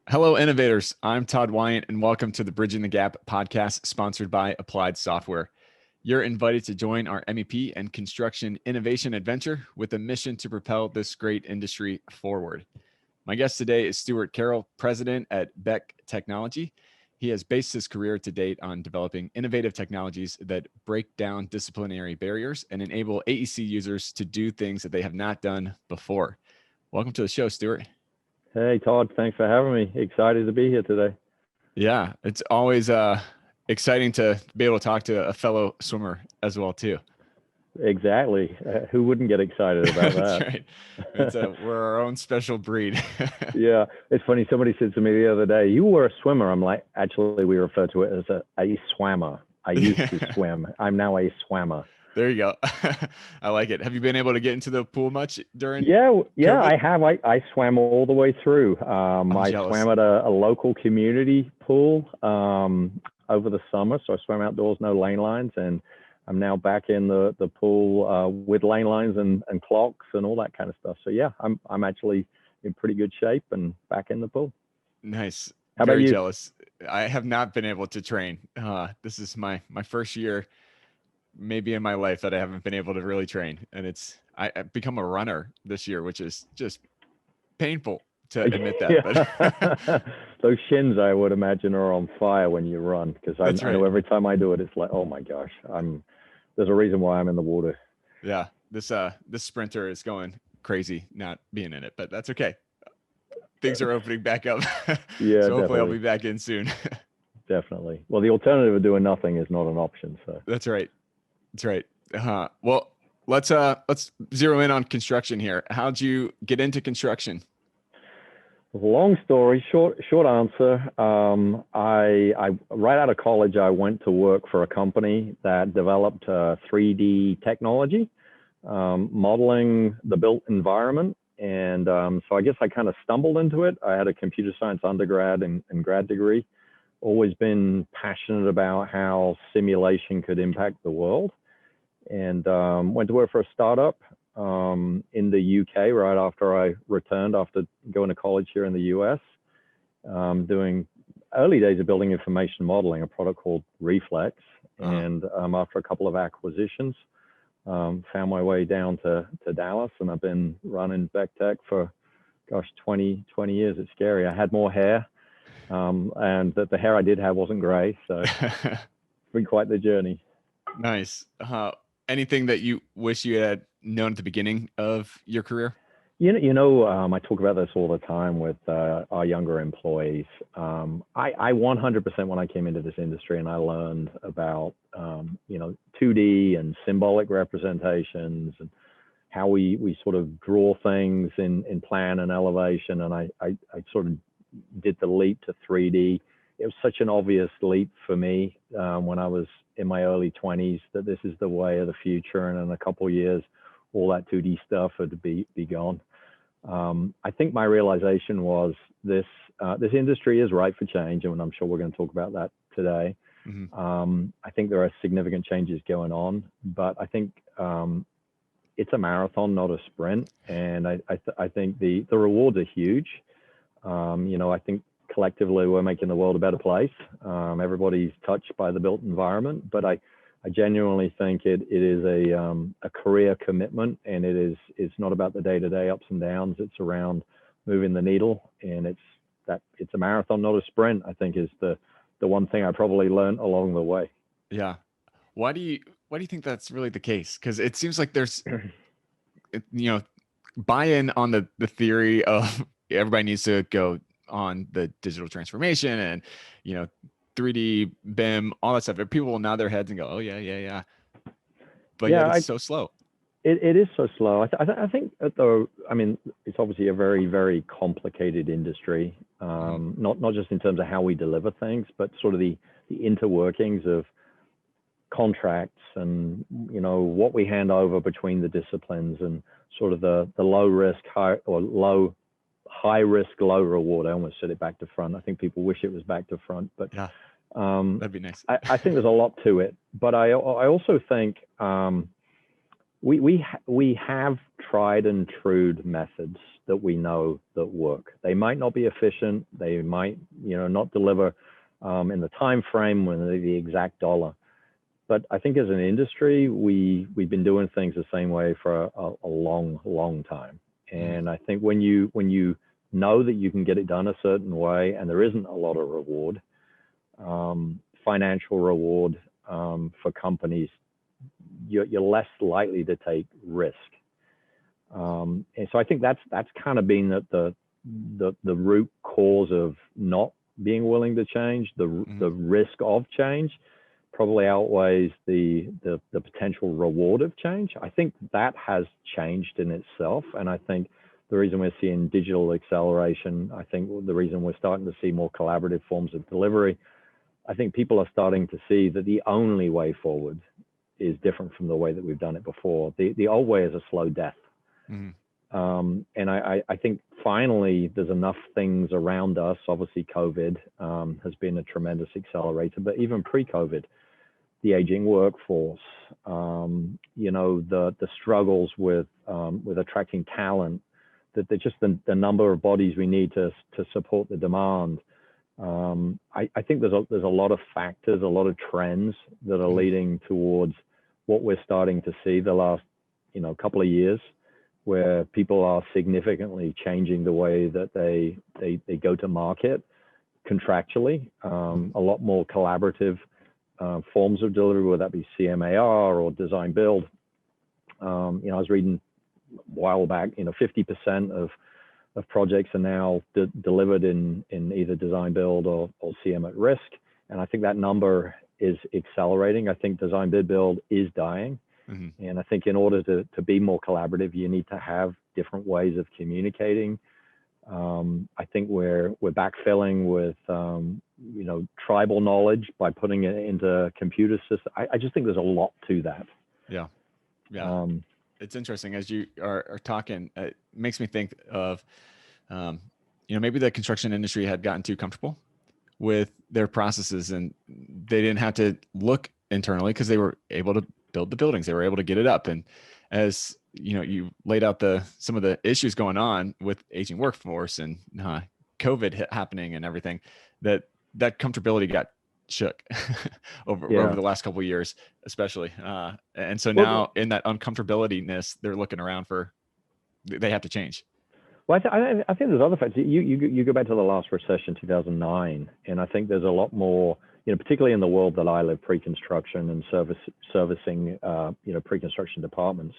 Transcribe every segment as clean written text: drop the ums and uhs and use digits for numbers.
Hello, innovators. I'm Todd Wyant, and welcome to the Bridging the Gap podcast sponsored by Applied Software. You're invited to join our MEP and construction innovation adventure with a mission to propel this great industry forward. My guest today is Stuart Carroll, president at Beck Technology. He has based his career to date on developing innovative technologies that break down disciplinary barriers and enable AEC users to do things that they have not done before. Welcome to the show, Stuart. Hey, Todd, thanks for having me. Excited to be here today. Yeah, it's always exciting to be able to talk to a fellow swimmer as well, too. Exactly. Who wouldn't get excited about That's that? right. We're our own special breed. Yeah, it's funny. Somebody said to me the other day, "You were a swimmer." I'm like, actually, we refer to it as a swammer. I used to swim. I'm now a swammer. There you go. I like it. Have you been able to get into the pool much during Yeah, COVID? I have. I swam all the way through. I jealous. swam at a local community pool over the summer. So I swam outdoors, no lane lines, and I'm now back in the pool with lane lines and clocks and all that kind of stuff. So yeah, I'm actually in pretty good shape and back in the pool. Nice. How about Very you? jealous. I have not been able to train. This is my first year maybe in my life that I haven't been able to really train. And I've become a runner this year, which is just painful to admit that. Yeah. Those shins, I would imagine, are on fire when you run, because That's I right. know every time I do it, it's like, oh my gosh, there's a reason why I'm in the water. Yeah. This sprinter is going crazy not being in it, but that's okay. Things are opening back up. Yeah, So hopefully I'll definitely. be back in soon. Definitely. Well, the alternative of doing nothing is not an option. So That's right. That's right. Well, let's zero in on construction here. How'd you get into construction? long story short, answer. I right out of college, I went to work for a company that developed 3D technology, modeling the built environment. And so I guess I kind of stumbled into it. I had a computer science undergrad and grad degree. Always been passionate about how simulation could impact the world, and went to work for a startup in the UK right after I returned after going to college here in the US, doing early days of building information modeling, a product called Reflex. And after a couple of acquisitions, found my way down to Dallas, and I've been running Beck Tech for, gosh, 20 years. It's scary. I had more hair, and the hair I did have wasn't gray. So it's been quite the journey. Nice. Anything that you wish you had known at the beginning of your career? I talk about this all the time with our younger employees. I 100% when I came into this industry and I learned about 2D and symbolic representations and how we sort of draw things in plan and elevation, and I sort of did the leap to 3D. It was such an obvious leap for me when I was in my early 20s that this is the way of the future, and in a couple of years, all that 2D stuff would be gone. I think my realization was this industry is ripe for change, and I'm sure we're going to talk about that today. Mm-hmm. I think there are significant changes going on, but I think it's a marathon, not a sprint, and I think the rewards are huge. I think collectively we're making the world a better place. Everybody's touched by the built environment, but I genuinely think it is a career commitment, and it's not about the day-to-day ups and downs. It's around moving the needle, and it's a marathon, not a sprint, I think is the one thing I probably learned along the way. Yeah. Why do you think that's really the case? Because it seems like there's buy-in on the theory of everybody needs to go on the digital transformation and 3D BIM, all that stuff. People will nod their heads and go, "Oh yeah." But yet it's so slow. It is so slow. I think it's obviously a very, very complicated industry. Not just in terms of how we deliver things, but sort of the interworkings of contracts and what we hand over between the disciplines, and sort of the low risk, high risk, low reward. I almost said it back to front. I think people wish it was back to front, but yeah, that'd be nice. I think there's a lot to it, but I also think we have tried and trued methods that we know that work. They might not be efficient. They might, not deliver in the time frame when the exact dollar. But I think as an industry, we've been doing things the same way for a long, long time. And I think when you know that you can get it done a certain way, and there isn't a lot of reward, financial reward for companies, you're less likely to take risk. And so I think that's kind of been the root cause of not being willing to change. The risk of change probably outweighs the potential reward of change. I think that has changed in itself, and I think the reason we're seeing digital acceleration, I think the reason we're starting to see more collaborative forms of delivery, I think people are starting to see that the only way forward is different from the way that we've done it before. The old way is a slow death. And I think finally there's enough things around us. Obviously COVID has been a tremendous accelerator, but even pre-COVID, the aging workforce, the struggles with attracting talent, that just the number of bodies we need to support the demand. I think there's a lot of factors, a lot of trends that are leading towards what we're starting to see the last couple of years, where people are significantly changing the way that they go to market contractually, a lot more collaborative forms of delivery, whether that be CMAR or design build. I was reading a while back, 50% of projects are now delivered in either design build or CM at risk. And I think that number is accelerating. I think design bid build is dying. And I think in order to be more collaborative, you need to have different ways of communicating. I think we're backfilling with tribal knowledge by putting it into computer systems. I just think there's a lot to that. Yeah. It's interesting as you are talking. It makes me think of, maybe the construction industry had gotten too comfortable with their processes, and they didn't have to look internally because they were able to build the buildings. They were able to get it up. And as you laid out some of the issues going on with aging workforce and COVID happening and everything, that comfortability got shook over the last couple of years, especially. And so now in that uncomfortability-ness, they're looking around they have to change. Well, I think there's other factors. You go back to the last recession, 2009, and I think there's a lot more, particularly in the world that I live, pre-construction and servicing, pre-construction departments.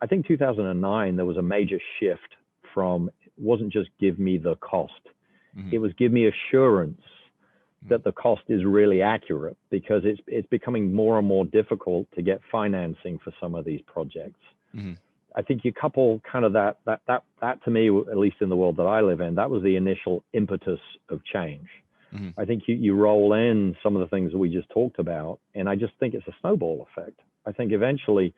I think 2009, there was a major shift from, it wasn't just give me the cost. It was give me assurance that the cost is really accurate, because it's becoming more and more difficult to get financing for some of these projects. I think you couple kind of that to me, at least in the world that I live in, that was the initial impetus of change. I think you roll in some of the things that we just talked about, and I just think it's a snowball effect. I think eventually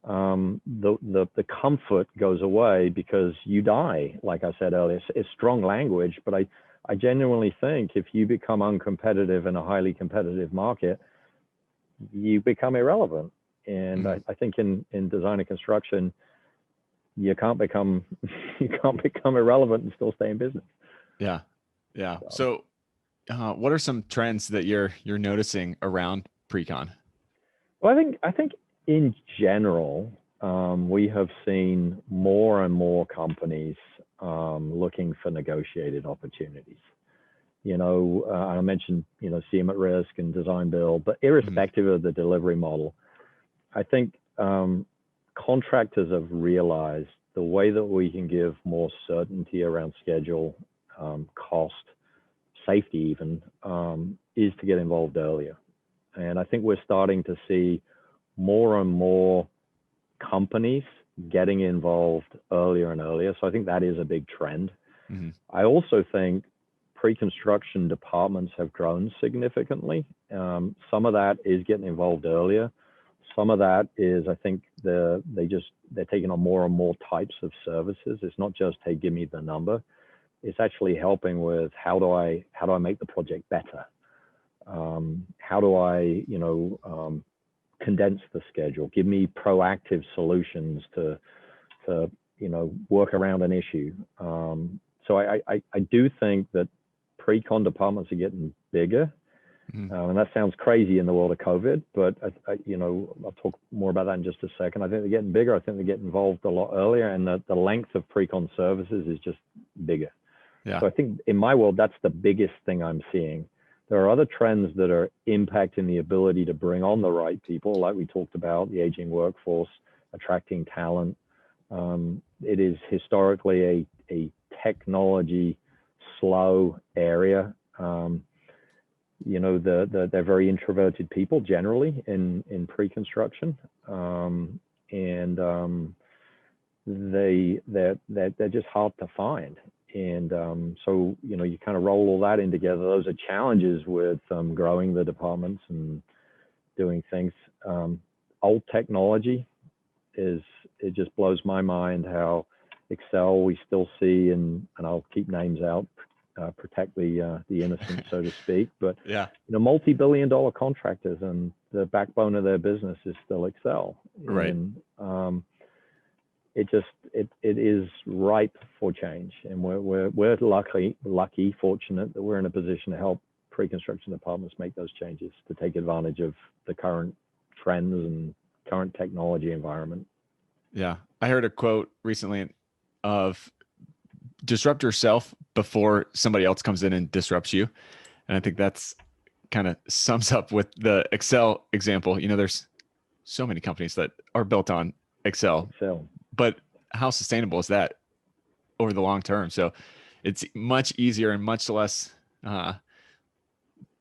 the comfort goes away because you die. Like I said earlier, it's strong language, but I genuinely think if you become uncompetitive in a highly competitive market, you become irrelevant. And I think in design and construction, you can't become irrelevant and still stay in business. Yeah. So what are some trends that you're noticing around pre-con? Well, I think in general, we have seen more and more companies looking for negotiated opportunities. I mentioned, CM at risk and design build, but irrespective of the delivery model, I think contractors have realized the way that we can give more certainty around schedule, cost, safety even, is to get involved earlier. And I think we're starting to see more and more companies getting involved earlier and earlier. So I think that is a big trend. I also think pre-construction departments have grown significantly. Some of that is getting involved earlier. Some of that is, I think, they're taking on more and more types of services. It's not just, hey, give me the number. It's actually helping with how do I make the project better? How do I, condense the schedule? Give me proactive solutions to work around an issue. So I do think that pre-con departments are getting bigger. And that sounds crazy in the world of COVID, but I'll talk more about that in just a second. I think they're getting bigger. I think they get involved a lot earlier, and the length of pre-con services is just bigger. Yeah. So I think in my world, that's the biggest thing I'm seeing. There are other trends that are impacting the ability to bring on the right people, like we talked about, the aging workforce, attracting talent. It is historically a technology slow area. They're very introverted people generally in pre-construction, and they're just hard to find. And so you kind of roll all that in together. Those are challenges with growing the departments and doing things. Old technology it just blows my mind how Excel we still see, and I'll keep names out. Protect the innocent, so to speak. But yeah, multi-billion-dollar contractors, and the backbone of their business is still Excel. Right. And it is ripe for change, and we're lucky, fortunate that we're in a position to help pre-construction departments make those changes to take advantage of the current trends and current technology environment. Yeah, I heard a quote recently of disrupt yourself before somebody else comes in and disrupts you. And I think that's kind of sums up with the Excel example. There's so many companies that are built on Excel, but how sustainable is that over the long term? So it's much easier and much less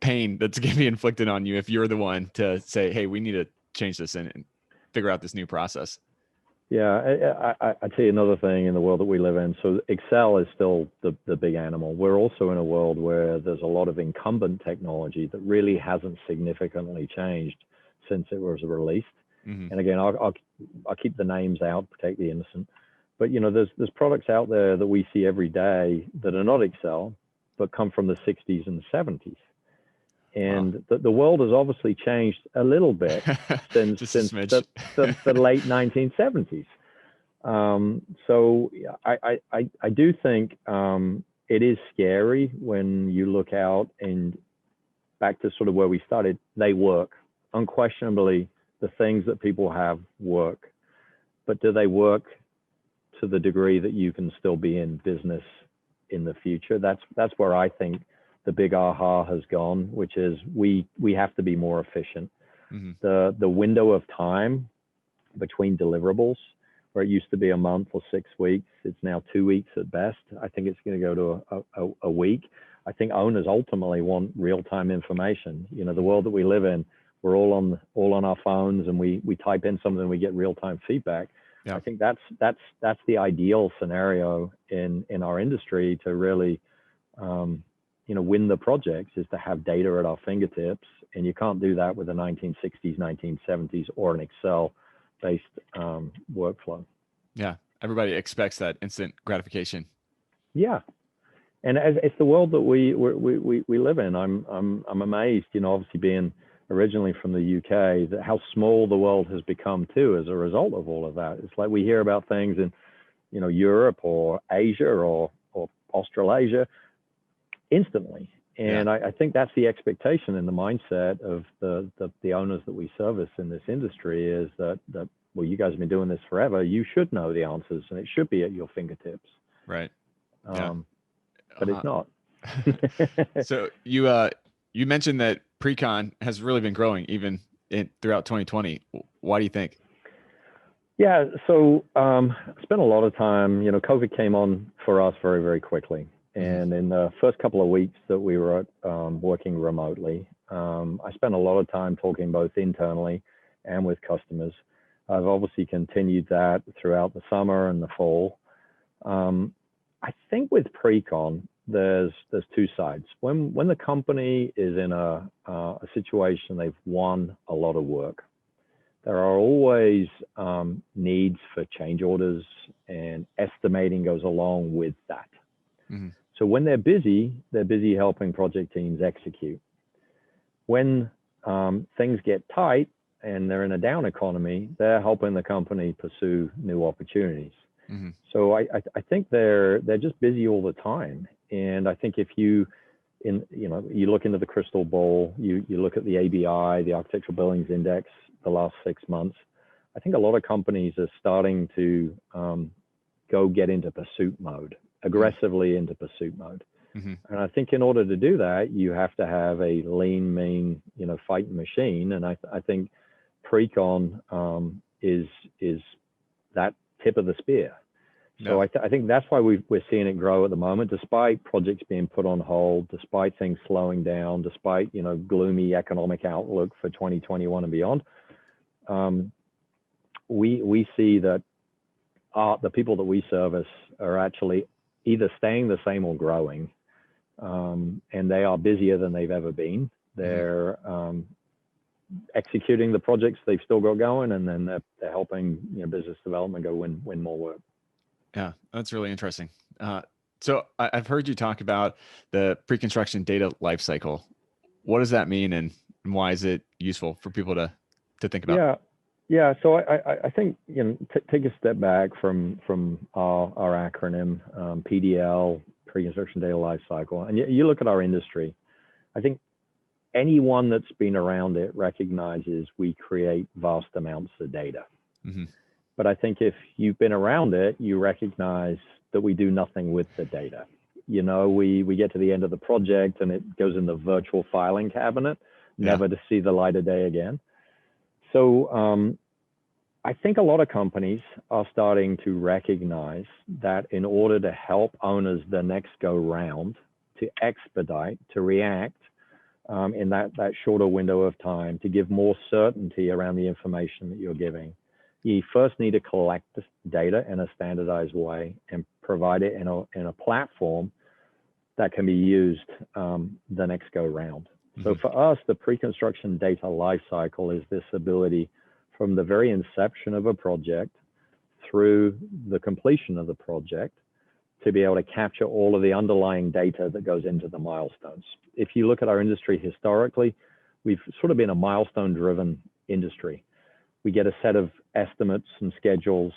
pain that's going to be inflicted on you if you're the one to say, hey, we need to change this and figure out this new process. Yeah, I tell you another thing in the world that we live in. So Excel is still the big animal. We're also in a world where there's a lot of incumbent technology that really hasn't significantly changed since it was released. Mm-hmm. And again, I'll keep the names out, protect the innocent. But there's products out there that we see every day that are not Excel, but come from the 60s and 70s. And the world has obviously changed a little bit since the late 1970s. So I do think it is scary when you look out and back to sort of where we started. They work. Unquestionably, the things that people have work. But do they work to the degree that you can still be in business in the future? That's where I think the big aha has gone, which is we have to be more efficient. Mm-hmm. The window of time between deliverables, where it used to be a month or 6 weeks, it's now 2 weeks at best. I think it's going to go to a week. I think owners ultimately want real-time information. The world that we live in, we're all on our phones, and we type in something and we get real-time feedback. Yeah. I think that's the ideal scenario in our industry to really win the projects, is to have data at our fingertips. And you can't do that with a 1960s, 1970s or an Excel-based workflow. Yeah, everybody expects that instant gratification. Yeah, and it's the world that we live in. I'm amazed, obviously being originally from the UK, that how small the world has become too as a result of all of that. It's like we hear about things in Europe or Asia or Australasia instantly. And I think that's the expectation and the mindset of the owners that we service in this industry, is that well, you guys have been doing this forever. You should know the answers, and it should be at your fingertips. Right. But it's not. So you mentioned that pre-con has really been growing even throughout 2020. Why do you think? Yeah. So I spent a lot of time. COVID came on for us very, very quickly. And in the first couple of weeks that we were working remotely, I spent a lot of time talking both internally and with customers. I've obviously continued that throughout the summer and the fall. I think with pre-con, there's two sides. When the company is in a situation they've won a lot of work, there are always needs for change orders, and estimating goes along with that. Mm-hmm. So when they're busy helping project teams execute. When things get tight and they're in a down economy, they're helping the company pursue new opportunities. Mm-hmm. So I think they're just busy all the time. And I think if you look into the crystal ball, you look at the ABI, the Architectural Billings Index, the last 6 months, I think a lot of companies are starting to go get into pursuit mode, aggressively into pursuit mode. Mm-hmm. And I think in order to do that, you have to have a lean, mean, fighting machine. And I think Precon is that tip of the spear. So Yeah. I think that's why we're seeing it grow at the moment, despite projects being put on hold, despite things slowing down, despite gloomy economic outlook for 2021 and beyond. We see that the people that we service are actually either staying the same or growing, and they are busier than they've ever been. They're executing the projects they've still got going, and then they're helping business development go win more work. Yeah, that's really interesting. So I've heard you talk about the pre-construction data lifecycle. What does that mean, and why is it useful for people to think about? Yeah. So I think take a step back from our acronym PDL, pre-construction data lifecycle, and you look at our industry. I think anyone that's been around it recognizes we create vast amounts of data. Mm-hmm. But I think if you've been around it, you recognize that we do nothing with the data. We get to the end of the project and it goes in the virtual filing cabinet, never to see the light of day again. So I think a lot of companies are starting to recognize that in order to help owners the next go round, to expedite, to react in that shorter window of time, to give more certainty around the information that you're giving, you first need to collect this data in a standardized way and provide it in a platform that can be used the next go round. Mm-hmm. So for us, the pre-construction data lifecycle is this ability from the very inception of a project through the completion of the project to be able to capture all of the underlying data that goes into the milestones. If you look at our industry historically, we've sort of been a milestone-driven industry. We get a set of estimates and schedules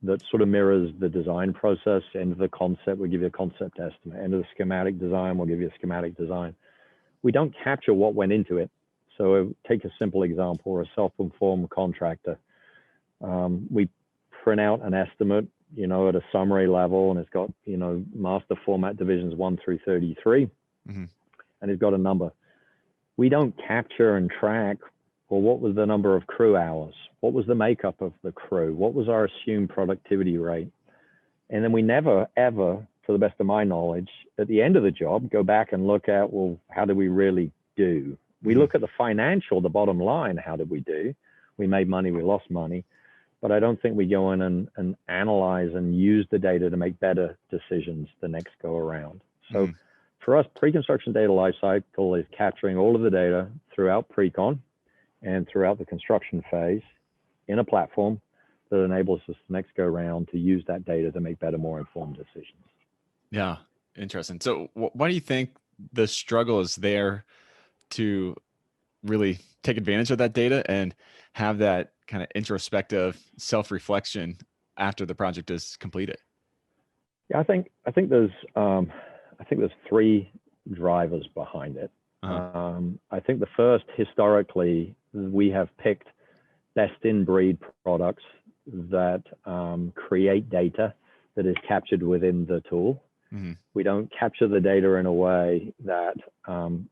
that sort of mirrors the design process. End of the concept, we give you a concept estimate. End of the schematic design, we'll give you a schematic design. We don't capture what went into it. So take a simple example, or a self-performed contractor. We print out an estimate, at a summary level, and it's got, master format divisions 1 through 33, mm-hmm. and it's got a number. We don't capture and track, well, what was the number of crew hours? What was the makeup of the crew? What was our assumed productivity rate? And then we never, ever, to the best of my knowledge, at the end of the job, go back and look at, well, how did we really do? We look at the financial, the bottom line, how did we do? We made money, we lost money. But I don't think we go in and analyze and use the data to make better decisions the next go around. So for us, pre-construction data lifecycle is capturing all of the data throughout pre-con and throughout the construction phase in a platform that enables us the next go round to use that data to make better, more informed decisions. Yeah, interesting. So why do you think the struggle is there to really take advantage of that data and have that kind of introspective self-reflection after the project is completed? Yeah, I think there's 3 drivers behind it. Uh-huh. I think the first, historically, we have picked best in breed products that create data that is captured within the tool. Mm-hmm. We don't capture the data in a way that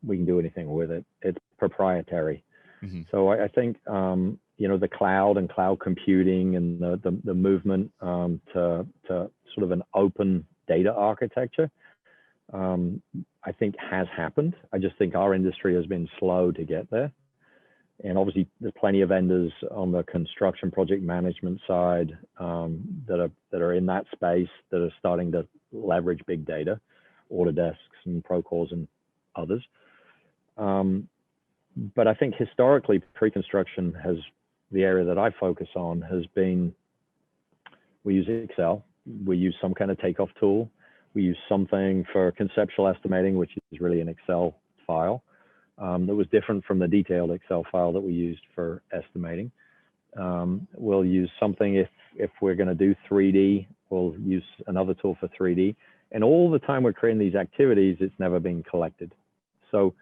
we can do anything with it. It's proprietary. Mm-hmm. So I think the cloud and cloud computing and the movement to sort of an open data architecture, I think has happened. I just think our industry has been slow to get there. And obviously, there's plenty of vendors on the construction project management side that are in that space that are starting to leverage big data, Autodesks and Procores and others. But I think historically, pre-construction has, the area that I focus on has been, we use Excel, we use some kind of takeoff tool, we use something for conceptual estimating, which is really an Excel file. That was different from the detailed Excel file that we used for estimating. We'll use something if we're going to do 3D We'll use another tool for 3D. And all the time we're creating these activities, it's never been collected. So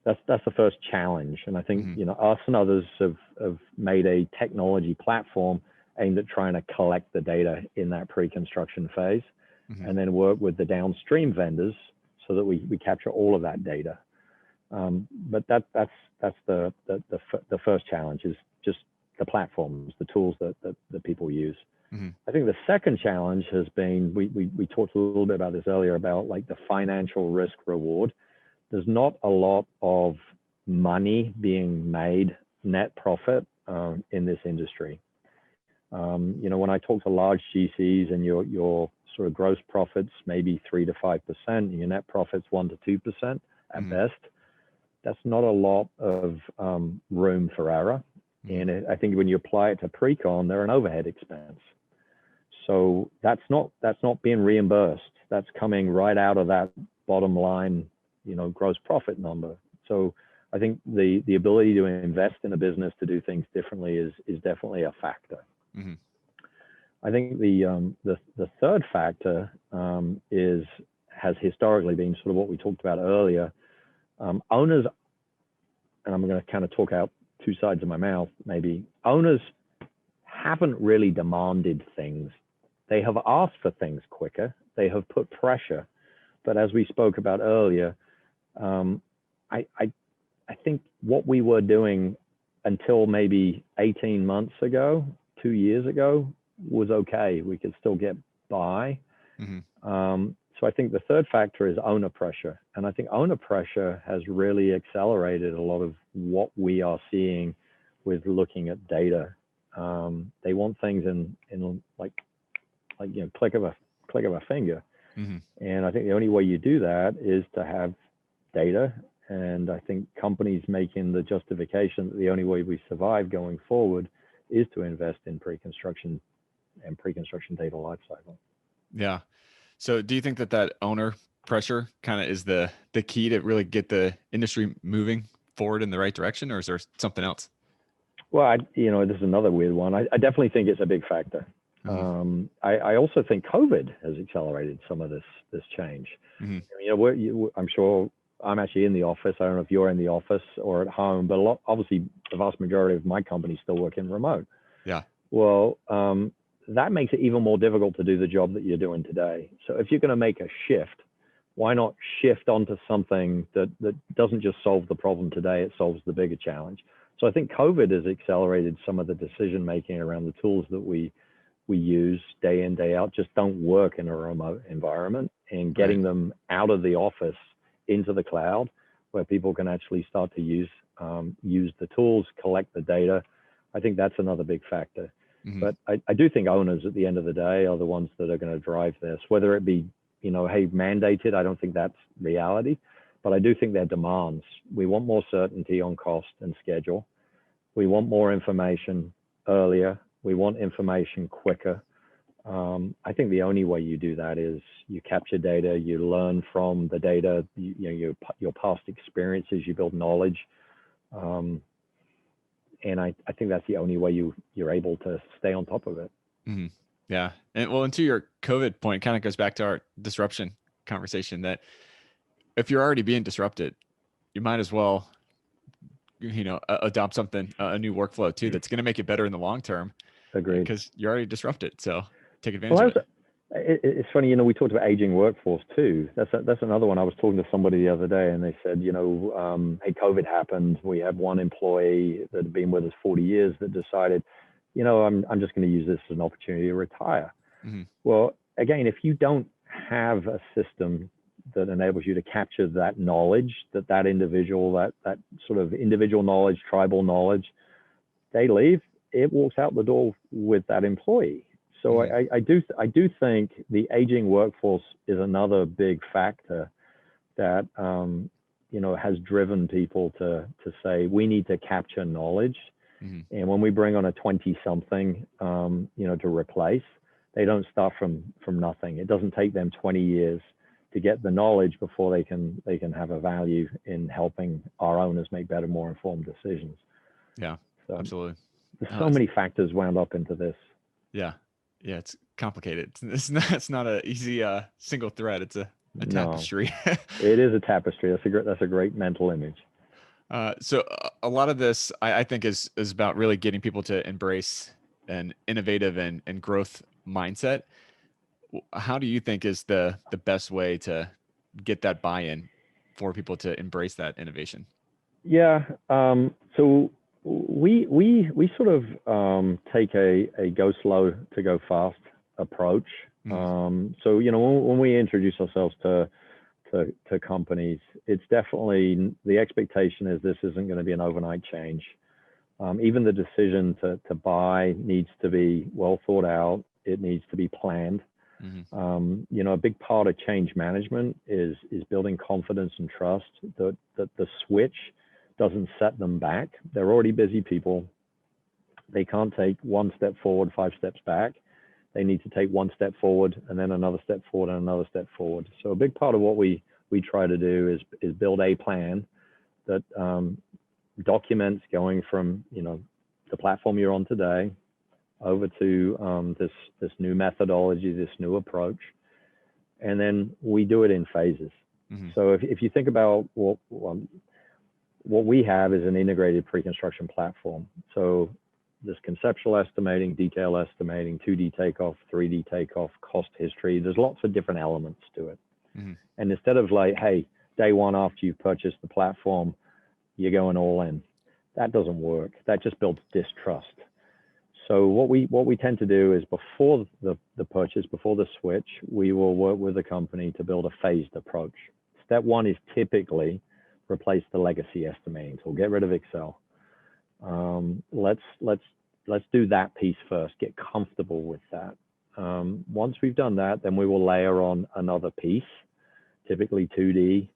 that's the first challenge. And I think, us and others have made a technology platform aimed at trying to collect the data in that pre-construction phase, and then work with the downstream vendors so that we capture all of that data. But that's the first challenge, is just the platforms, the tools that people use. I think the second challenge has been, we talked a little bit about this earlier, about like the financial risk reward. There's not a lot of money being made, net profit, in this industry. When I talk to large GCs, and your sort of gross profits maybe 3 to 5%, and your net profits 1 to 2% at best, that's not a lot of room for error. And I think when you apply it to pre-con, they're an overhead expense. So that's not being reimbursed. That's coming right out of that bottom line, gross profit number. So I think the ability to invest in a business to do things differently is definitely a factor. I think the third factor has historically been sort of what we talked about earlier. Owners, and I'm going to kind of talk out two sides of my mouth, maybe. Owners haven't really demanded things. They have asked for things quicker. They have put pressure. But as we spoke about earlier, I think what we were doing until maybe 18 months ago, 2 years ago, was okay. We could still get by. So I think the third factor is owner pressure. And I think owner pressure has really accelerated a lot of what we are seeing with looking at data. They want things in like click of a finger. And I think the only way you do that is to have data. And I think companies making the justification that the only way we survive going forward is to invest in pre-construction and pre-construction data lifecycle. Yeah. So do you think that owner pressure kind of is the key to really get the industry moving forward in the right direction, or is there something else? Well, this is another weird one. I definitely think it's a big factor. I also think COVID has accelerated some of this change. I'm sure I'm actually in the office. I don't know if you're in the office or at home, but obviously the vast majority of my company still working remote. Yeah. Well, that makes it even more difficult to do the job that you're doing today. So if you're going to make a shift, why not shift onto something that doesn't just solve the problem today, it solves the bigger challenge. So I think COVID has accelerated some of the decision making around the tools that we use day in, day out, just don't work in a remote environment, and getting them out of the office into the cloud where people can actually start to use the tools, collect the data. I think that's another big factor. But I do think owners at the end of the day are the ones that are going to drive this, whether it be, hey, mandated. I don't think that's reality, but I do think their demands. We want more certainty on cost and schedule. We want more information earlier. We want information quicker. I think the only way you do that is you capture data, you learn from the data, your past experiences, you build knowledge. And I think that's the only way you're able to stay on top of it. Yeah. And to your COVID point, kind of goes back to our disruption conversation, that if you're already being disrupted, you might as well, adopt a new workflow too, that's going to make it better in the long term. Agreed. Because you're already disrupted. So take advantage of it. It's funny, we talked about aging workforce too. That's another one. I was talking to somebody the other day, and they said, hey, COVID happened. We have one employee that had been with us 40 years that decided, I'm just going to use this as an opportunity to retire. Well, again, if you don't have a system that enables you to capture that knowledge, that individual, that sort of individual knowledge, tribal knowledge, they leave, it walks out the door with that employee. So I do think the aging workforce is another big factor that has driven people to say we need to capture knowledge. And when we bring on a 20-something, to replace, they don't start from nothing. It doesn't take them 20 years to get the knowledge before they can have a value in helping our owners make better, more informed decisions. Yeah, so absolutely. There's so many factors wound up into this. Yeah. Yeah, it's complicated. It's not a easy single thread. It's a No, tapestry. it is a tapestry. That's a great mental image. So a lot of this, I think, is about really getting people to embrace an innovative and growth mindset. How do you think is the best way to get that buy-in for people to embrace that innovation? Yeah. So we sort of take a go slow to go fast approach. Mhm. So when we introduce ourselves to companies, it's definitely the expectation is this isn't going to be an overnight change. Even the decision to buy needs to be well thought out. It needs to be planned. Mhm. A big part of change management is building confidence and trust that the switch doesn't set them back. They're already busy people. They can't take one step forward, five steps back. They need to take one step forward and then another step forward and another step forward. So a big part of what we try to do is build a plan that documents going from the platform you're on today over to this new methodology, this new approach, and then we do it in phases. Mhm. So if you think about what we have is an integrated pre-construction platform. So there's conceptual estimating, detail estimating, 2D takeoff, 3D takeoff, cost history. There's lots of different elements to it. Mhm. And instead of like, hey, day one after you've purchased the platform, you're going all in. That doesn't work. That just builds distrust. So what we tend to do is before the purchase, before the switch, we will work with the company to build a phased approach. Step one is typically replace the legacy estimating tool, get rid of Excel. Let's do that piece first, get comfortable with that. Once we've done that, then we will layer on another piece, typically 2D.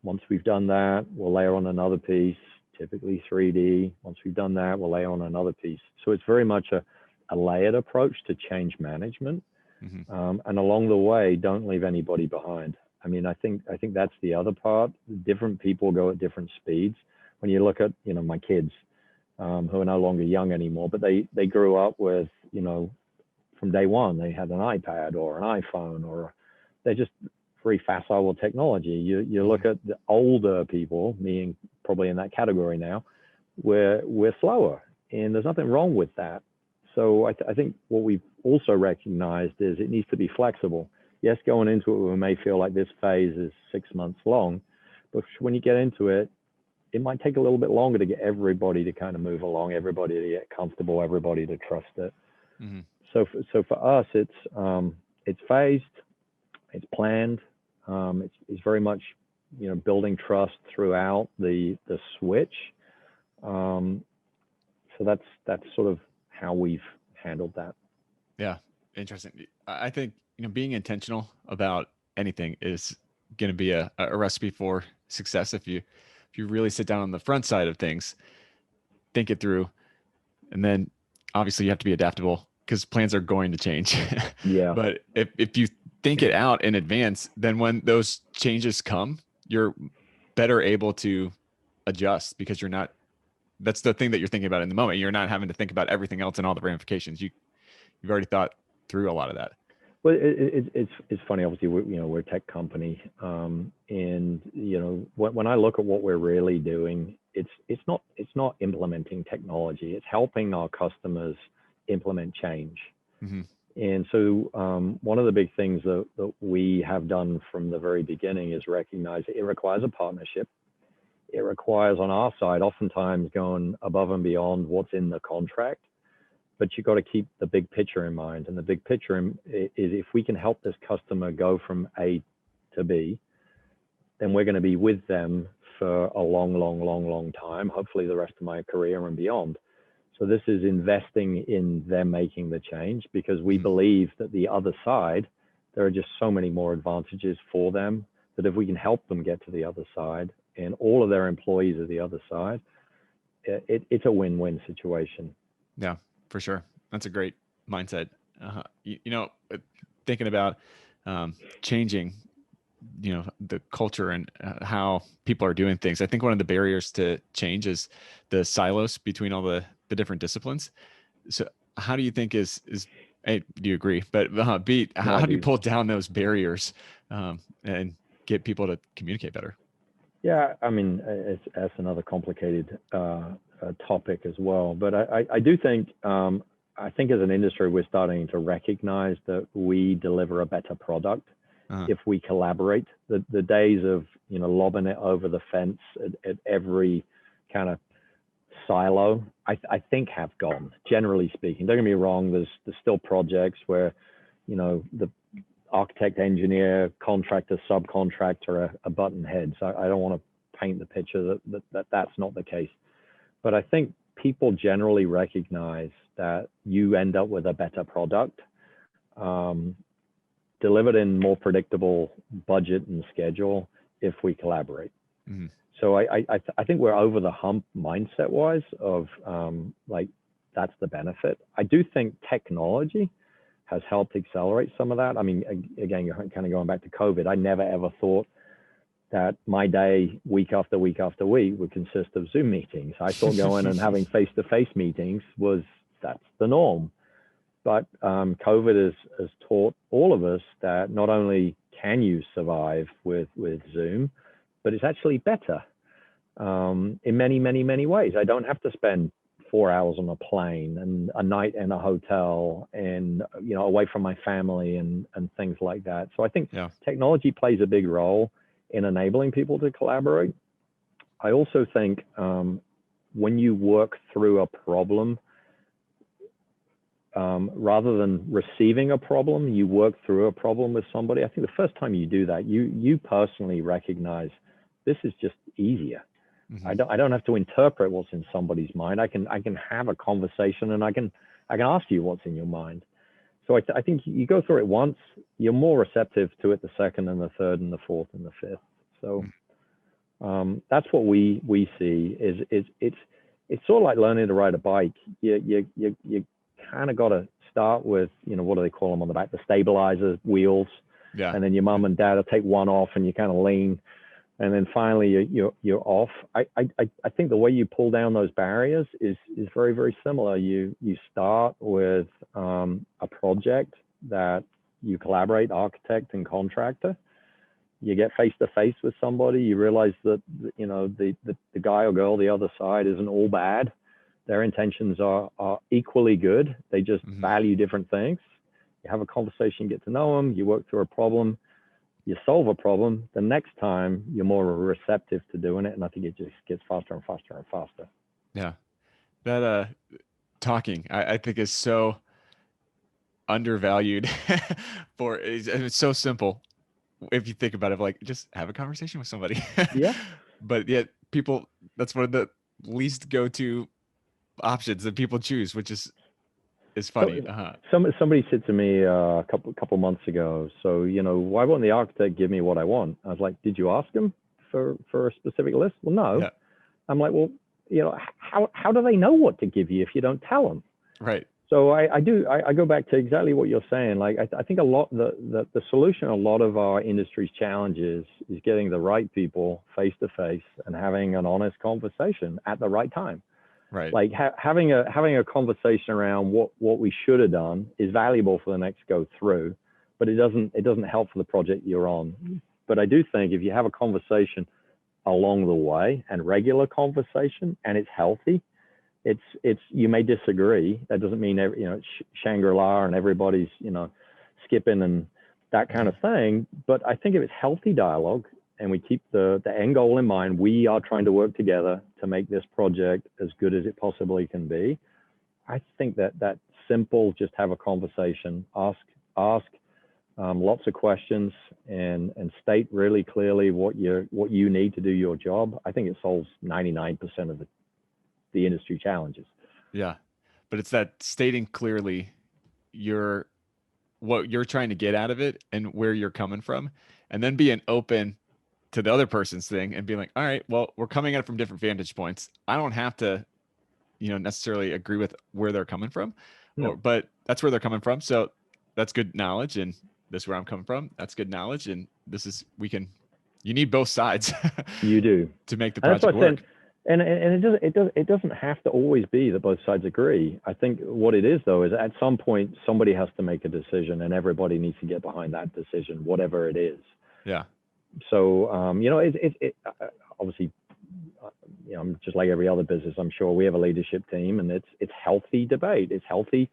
Once we've done that, we'll layer on another piece, typically 3D. Once we've done that, we'll layer on another piece. So it's very much a layered approach to change management. Mhm. And along the way, don't leave anybody behind. I mean, I think that's the other part. Different people go at different speeds. When you look at, my kids, who are no longer young anymore, but they grew up with, from day one, they had an iPad or an iPhone, or they're just very facile with technology. You look at the older people, me probably in that category now, we're slower, and there's nothing wrong with that. So I think what we've also recognized is it needs to be flexible. Yes, going into it, we may feel like this phase is 6 months long, but when you get into it, it might take a little bit longer to get everybody to kind of move along, everybody to get comfortable, everybody to trust it. Mhm. So for us, it's phased, it's planned, it's very much building trust throughout the switch. So that's sort of how we've handled that. Yeah, interesting. I think being intentional about anything is going to be a recipe for success if you really sit down on the front side of things, think it through, and then obviously you have to be adaptable because plans are going to change. Yeah. But if you think it out in advance, then when those changes come, you're better able to adjust because you're not. That's the thing that you're thinking about in the moment. You're not having to think about everything else and all the ramifications. You've already thought through a lot of that. Well, it's funny. Obviously, we're a tech company, and when I look at what we're really doing, it's not implementing technology. It's helping our customers implement change. Mm-hmm. And so one of the big things that we have done from the very beginning is recognize it requires a partnership. It requires on our side, oftentimes going above and beyond what's in the contract, but you've got to keep the big picture in mind. And the big picture is if we can help this customer go from A to B, then we're going to be with them for a long time, hopefully the rest of my career and beyond. So this is investing in them making the change because we believe that the other side, there are just so many more advantages for them that if we can help them get to the other side and all of their employees are the other side, it's a win-win situation. Yeah, for sure. That's a great mindset. Thinking about changing, the culture and how people are doing things. I think one of the barriers to change is the silos between all the different disciplines. So how do you think is A, do you agree? But B, No, I how do you do. pull down those barriers and get people to communicate better? Yeah, I mean, that's another complicated topic as well. But I do think, I think as an industry, we're starting to recognize that we deliver a better product Uh, if we collaborate. The days of, lobbing it over the fence at every kind of silo, I think have gone, generally speaking. Don't get me wrong, there's still projects where, the architect, engineer, contractor, subcontractor are button heads. I don't want to paint the picture that's not the case. But I think people generally recognize that you end up with a better product, um, delivered in more predictable budget and schedule if we collaborate. mhm. So I think we're over the hump mindset wise of like that's the benefit. I do think technology has helped accelerate some of that. I mean, again, you're kind of going back to COVID. I never ever thought that my day week after week after week would consist of Zoom meetings. I thought going and having face-to-face meetings that's the norm. But COVID has taught all of us that not only can you survive with Zoom, but it's actually better in many, many, many ways. I don't have to spend 4 hours on a plane and a night in a hotel and away from my family and things like that. So I think Yeah. technology plays a big role in enabling people to collaborate. I also think when you work through a problem, rather than receiving a problem, you work through a problem with somebody. I think the first time you do that, you personally recognize this is just easier. Mhm. I don't have to interpret what's in somebody's mind. I can have a conversation and I can ask you what's in your mind. So I think you go through it once, you're more receptive to it the second and the third and the fourth and the fifth. So that's what we see is it's sort of like learning to ride a bike. You kind of got to start with, what do they call them on the back? The stabilizer wheels. Yeah. And then your mom and dad will take one off and you kind of lean. And then finally you're off. I think the way you pull down those barriers is very, very similar. You start with a project that you collaborate, architect and contractor. You get face to face with somebody. You realize that the guy or girl the other side isn't all bad. Their intentions are equally good. They just value different things. You have a conversation, get to know them. You work through a problem. You solve a problem. The next time you're more receptive to doing it, and I think it just gets faster and faster and faster. Yeah. That talking, I think is so undervalued for it's so simple if you think about it, like just have a conversation with somebody. Yeah. But yet people, that's one of the least go-to options that people choose, which is funny. Somebody said to me a couple months ago, so why won't the architect give me what I want? I was like, did you ask him for a specific list? Well, no. Yeah. I'm like, well, how do they know what to give you if you don't tell them? Right. So I go back to exactly what you're saying. Like I think a lot the solution a lot of our industry's challenges is getting the right people face to face and having an honest conversation at the right time. Right. Like having a conversation around what we should have done is valuable for the next go through, but it doesn't help for the project you're on. But I do think if you have a conversation along the way and regular conversation and it's healthy, it's you may disagree. That doesn't mean it's Shangri-La and everybody's skipping and that kind of thing. But I think if it's healthy dialogue and we keep the end goal in mind, we are trying to work together to make this project as good as it possibly can be. I think that simple, just have a conversation, ask lots of questions and state really clearly what you need to do your job. I think it solves 99% of the industry challenges. Yeah. But it's that stating clearly what you're trying to get out of it and where you're coming from, and then being open to the other person's thing and being like, all right, well, we're coming at it from different vantage points. I don't have to, necessarily agree with where they're coming from, No. but that's where they're coming from. So that's good knowledge. And this is where I'm coming from. That's good knowledge. And you need both sides. You do. To make the project work. And it doesn't have to always be that both sides agree. I think what it is though is at some point somebody has to make a decision, and everybody needs to get behind that decision, whatever it is. Yeah. So obviously, I'm just like every other business. I'm sure we have a leadership team, and it's healthy debate. It's healthy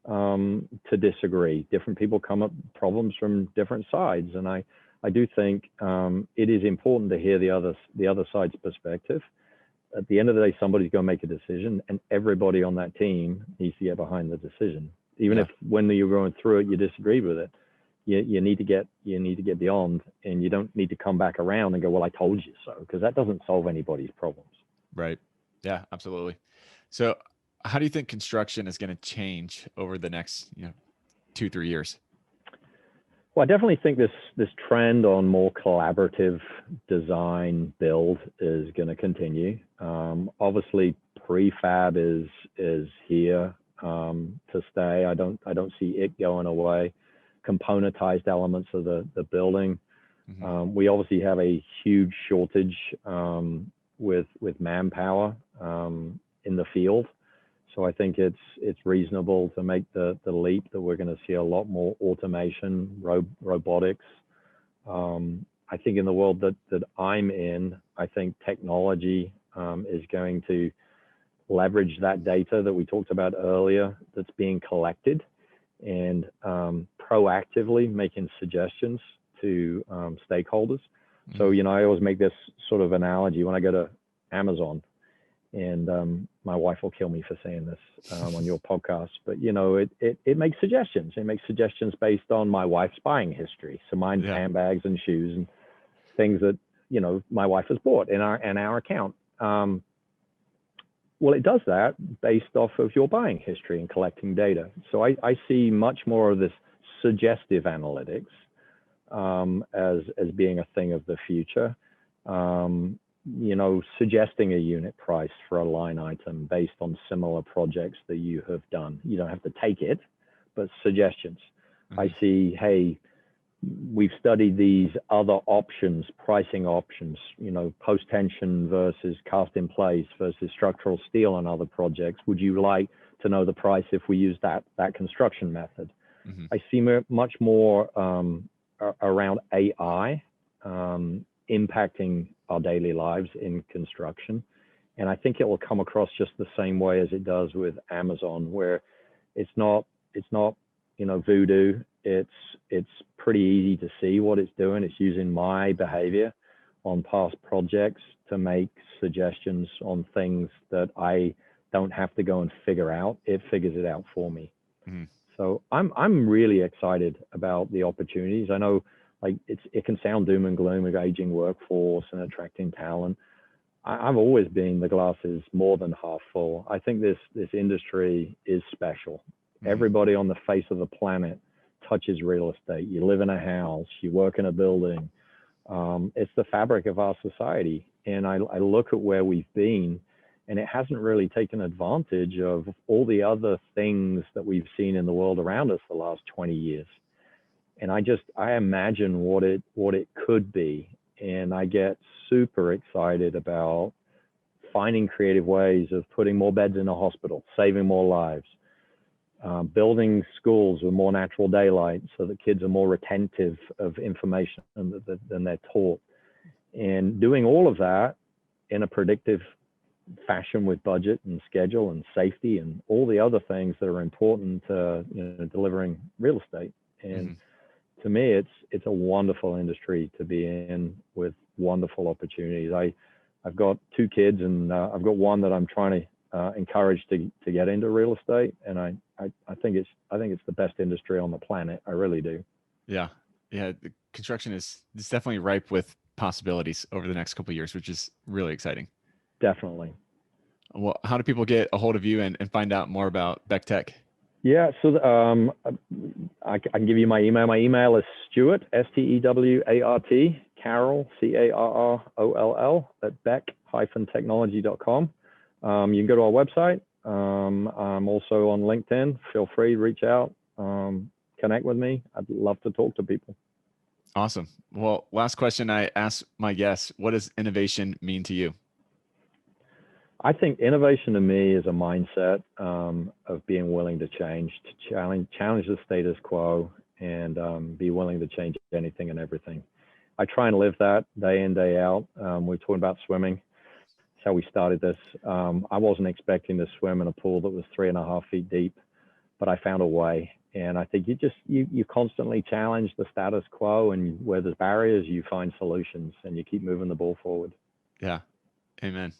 to disagree. Different people come up problems from different sides, and I do think it is important to hear the other side's perspective. At the end of the day, somebody's going to make a decision, and everybody on that team needs to get behind the decision. Even if when you're going through it, you disagreed with it, you need to get beyond, and you don't need to come back around and go, well, I told you so, because that doesn't solve anybody's problems. Right. Yeah, absolutely. So how do you think construction is going to change over the next 2-3 years? Well, I definitely think this trend on more collaborative design build is going to continue. Obviously, prefab is here to stay. I don't see it going away. Componentized elements of the building. Mm-hmm. We obviously have a huge shortage with manpower in the field. So I think it's reasonable to make the leap that we're going to see a lot more automation, robotics. I think in the world that I'm in, I think technology is going to leverage that data that we talked about earlier that's being collected, and proactively making suggestions to stakeholders. Mm-hmm. So, I always make this sort of analogy when I go to Amazon. And my wife will kill me for saying this on your podcast, but it makes suggestions. It makes suggestions based on my wife's buying history. So mine's handbags and shoes and things that my wife has bought in our account. Well, it does that based off of your buying history and collecting data. So I see much more of this suggestive analytics as being a thing of the future. Suggesting a unit price for a line item based on similar projects that you have done. You don't have to take it, but suggestions. Mm-hmm. I see, hey, we've studied these other options, pricing options, post-tension versus cast in place versus structural steel on other projects. Would you like to know the price if we use that construction method? Mm-hmm. I see much more around AI impacting our daily lives in construction. And I think it will come across just the same way as it does with Amazon, where it's not voodoo. It's pretty easy to see what it's doing. It's using my behavior on past projects to make suggestions on things that I don't have to go and figure out. It figures it out for me. Mm-hmm. So I'm really excited about the opportunities. I know it can sound doom and gloom with aging workforce and attracting talent. I've always been the glass is more than half full. I think this industry is special. Mm-hmm. Everybody on the face of the planet touches real estate. You live in a house, you work in a building. It's the fabric of our society. And I look at where we've been, and it hasn't really taken advantage of all the other things that we've seen in the world around us the last 20 years. And I imagine what it could be. And I get super excited about finding creative ways of putting more beds in a hospital, saving more lives, building schools with more natural daylight so that kids are more retentive of information than they're taught. And doing all of that in a predictive fashion with budget and schedule and safety and all the other things that are important to delivering real estate. And mm-hmm. To me, it's a wonderful industry to be in with wonderful opportunities. I've got 2 kids, and I've got one that I'm trying to encourage to get into real estate, and I think it's the best industry on the planet. I really do. Yeah. The construction is definitely ripe with possibilities over the next couple of years, which is really exciting. Definitely. Well, how do people get a hold of you and find out more about Beck Tech? Yeah, so I can give you my email. My email is Stewart, Stewart, Carroll, Carroll, at beck-technology.com. You can go to our website. I'm also on LinkedIn. Feel free to reach out, connect with me. I'd love to talk to people. Awesome. Well, last question I ask my guests: what does innovation mean to you? I think innovation to me is a mindset of being willing to change, to challenge the status quo, and be willing to change anything and everything. I try and live that day in, day out. We're talking about swimming. That's how we started this. I wasn't expecting to swim in a pool that was 3.5 feet deep, but I found a way. And I think you constantly challenge the status quo, and where there's barriers, you find solutions and you keep moving the ball forward. Yeah. Amen.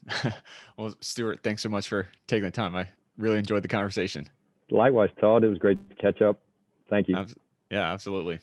Well, Stuart, thanks so much for taking the time. I really enjoyed the conversation. Likewise, Todd, it was great to catch up. Thank you. Yeah, absolutely.